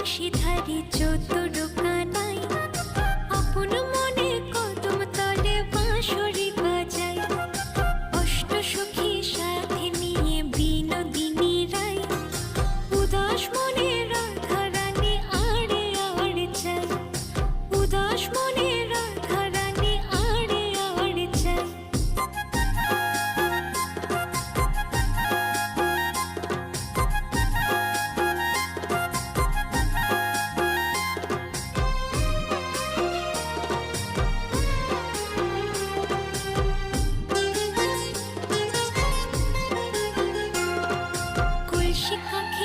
বাঁশিধারী চতুর কানাই আপন মনে কদম তলে বাঁশরি বাজায় অষ্ট সখী সাথে নিয়ে বিনোদিনী রায় উদাস মনে রাধা রানী আড়ে আড়ে চায় উদাস মনে রাধা রানী আড়ে আড়ে চায় কলসি কাঁখে